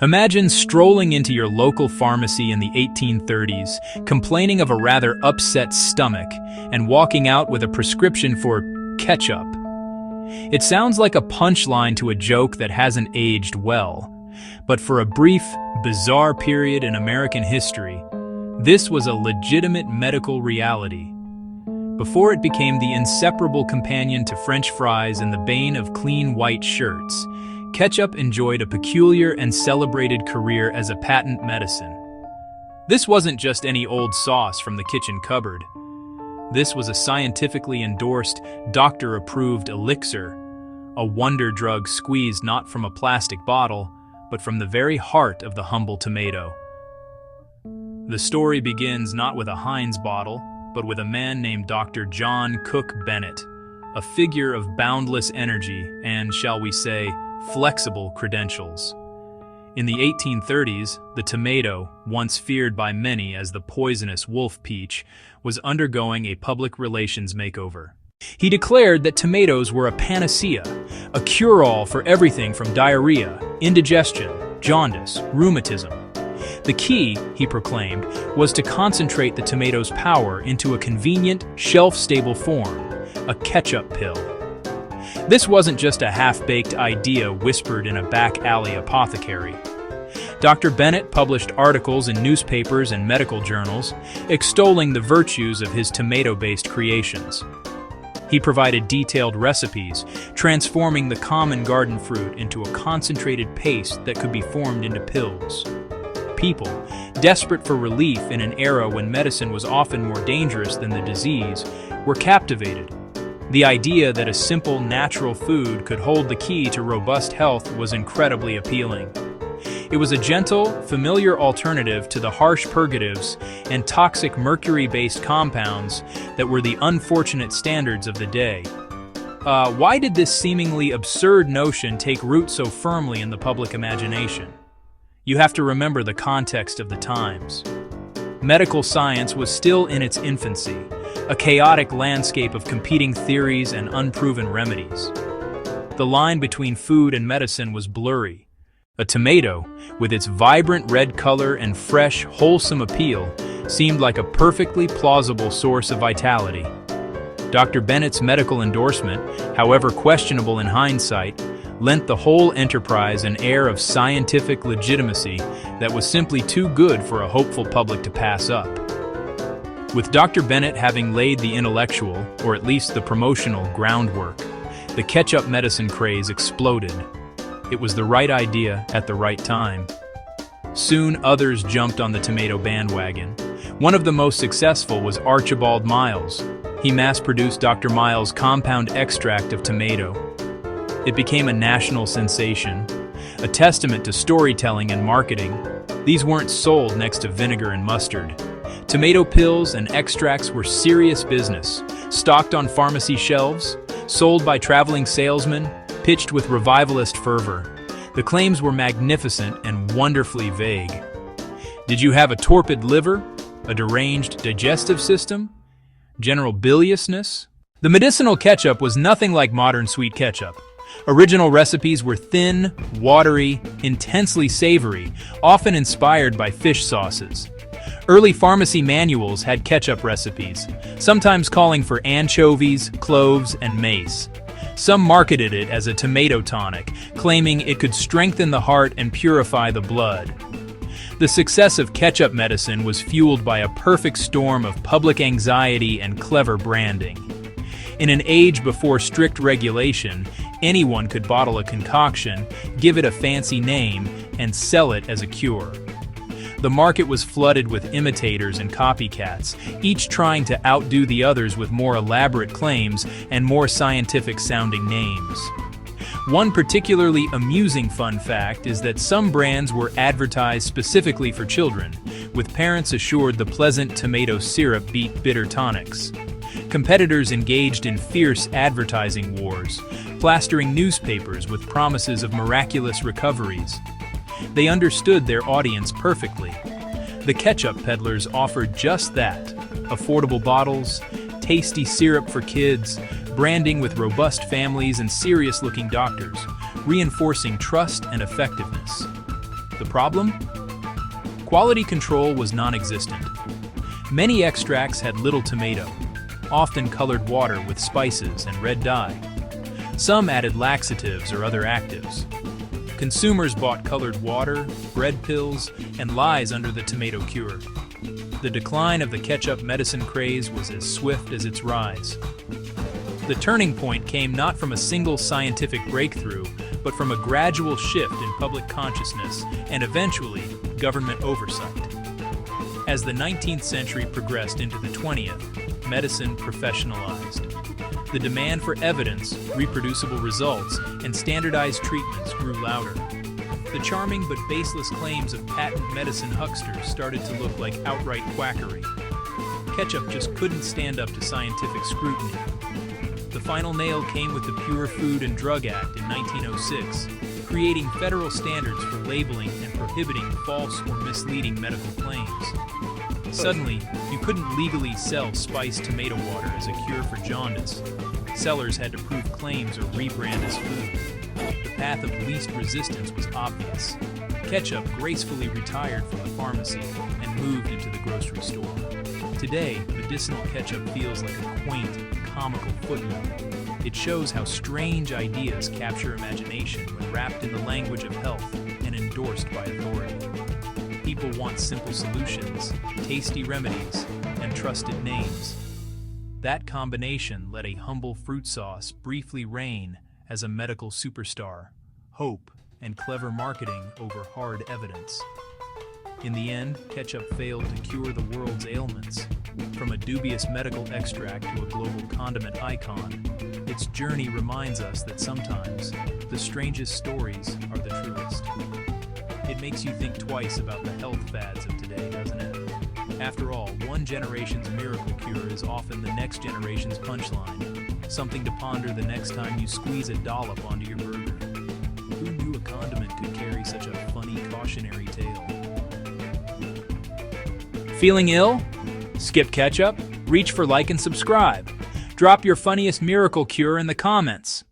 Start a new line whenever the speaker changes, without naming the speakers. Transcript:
Imagine strolling into your local pharmacy in the 1830s, complaining of a rather upset stomach, and walking out with a prescription for ketchup. It sounds like a punchline to a joke that hasn't aged well, but for a brief, bizarre period in American history, this was a legitimate medical reality. Before it became the inseparable companion to French fries and the bane of clean white shirts, ketchup enjoyed a peculiar and celebrated career as a patent medicine. This wasn't just any old sauce from the kitchen cupboard. This was a scientifically endorsed, doctor-approved elixir, a wonder drug squeezed not from a plastic bottle, but from the very heart of the humble tomato. The story begins not with a Heinz bottle, but with a man named Dr. John Cook Bennett, a figure of boundless energy and, shall we say, flexible credentials. In the 1830s, the tomato, once feared by many as the poisonous wolf peach, was undergoing a public relations makeover. He declared that tomatoes were a panacea, a cure-all for everything from diarrhea, indigestion, jaundice, rheumatism. The key, he proclaimed, was to concentrate the tomato's power into a convenient, shelf-stable form, a ketchup pill. This wasn't just a half-baked idea whispered in a back-alley apothecary. Dr. Bennett published articles in newspapers and medical journals, extolling the virtues of his tomato-based creations. He provided detailed recipes, transforming the common garden fruit into a concentrated paste that could be formed into pills. People, desperate for relief in an era when medicine was often more dangerous than the disease, were captivated. The idea that a simple, natural food could hold the key to robust health was incredibly appealing. It was a gentle, familiar alternative to the harsh purgatives and toxic mercury-based compounds that were the unfortunate standards of the day. Why did this seemingly absurd notion take root so firmly in the public imagination? You have to remember the context of the times. Medical science was still in its infancy, a chaotic landscape of competing theories and unproven remedies. The line between food and medicine was blurry. A tomato, with its vibrant red color and fresh, wholesome appeal, seemed like a perfectly plausible source of vitality. Dr. Bennett's medical endorsement, however questionable in hindsight, lent the whole enterprise an air of scientific legitimacy that was simply too good for a hopeful public to pass up. With Dr. Bennett having laid the intellectual, or at least the promotional, groundwork, the ketchup medicine craze exploded. It was the right idea at the right time. Soon others jumped on the tomato bandwagon. One of the most successful was Archibald Miles. He mass-produced Dr. Miles' compound extract of tomato. It became a national sensation, a testament to storytelling and marketing. These weren't sold next to vinegar and mustard. Tomato pills and extracts were serious business, stocked on pharmacy shelves, sold by traveling salesmen, pitched with revivalist fervor. The claims were magnificent and wonderfully vague. Did you have a torpid liver? A deranged digestive system? General biliousness? The medicinal ketchup was nothing like modern sweet ketchup. Original recipes were thin, watery, intensely savory, often inspired by fish sauces. Early pharmacy manuals had ketchup recipes, sometimes calling for anchovies, cloves, and mace. Some marketed it as a tomato tonic, claiming it could strengthen the heart and purify the blood. The success of ketchup medicine was fueled by a perfect storm of public anxiety and clever branding. In an age before strict regulation, anyone could bottle a concoction, give it a fancy name, and sell it as a cure. The market was flooded with imitators and copycats, each trying to outdo the others with more elaborate claims and more scientific-sounding names. One particularly amusing fun fact is that some brands were advertised specifically for children, with parents assured the pleasant tomato syrup beat bitter tonics. Competitors engaged in fierce advertising wars, plastering newspapers with promises of miraculous recoveries. They understood their audience perfectly. The ketchup peddlers offered just that: affordable bottles, tasty syrup for kids, branding with robust families and serious-looking doctors, reinforcing trust and effectiveness. The problem? Quality control was non-existent. Many extracts had little tomato, often colored water with spices and red dye. Some added laxatives or other actives. Consumers bought colored water, bread pills, and lies under the tomato cure. The decline of the ketchup medicine craze was as swift as its rise. The turning point came not from a single scientific breakthrough, but from a gradual shift in public consciousness and eventually government oversight. As the 19th century progressed into the 20th, medicine professionalized. The demand for evidence, reproducible results, and standardized treatments grew louder. The charming but baseless claims of patent medicine hucksters started to look like outright quackery. Ketchup just couldn't stand up to scientific scrutiny. The final nail came with the Pure Food and Drug Act in 1906, creating federal standards for labeling and prohibiting false or misleading medical claims. Suddenly, you couldn't legally sell spiced tomato water as a cure for jaundice. Sellers had to prove claims or rebrand as food. The path of least resistance was obvious. Ketchup gracefully retired from the pharmacy and moved into the grocery store. Today, medicinal ketchup feels like a quaint, comical footnote. It shows how strange ideas capture imagination when wrapped in the language of health and endorsed by authority. People want simple solutions, tasty remedies, and trusted names. That combination let a humble fruit sauce briefly reign as a medical superstar, hope, and clever marketing over hard evidence. In the end, ketchup failed to cure the world's ailments. From a dubious medical extract to a global condiment icon, its journey reminds us that sometimes the strangest stories are the truest. It makes you think twice about the health fads of today, doesn't it? After all, one generation's miracle cure is often the next generation's punchline. Something to ponder the next time you squeeze a dollop onto your burger. Who knew a condiment could carry such a funny cautionary tale? Feeling ill? Skip ketchup? Reach for like and subscribe. Drop your funniest miracle cure in the comments.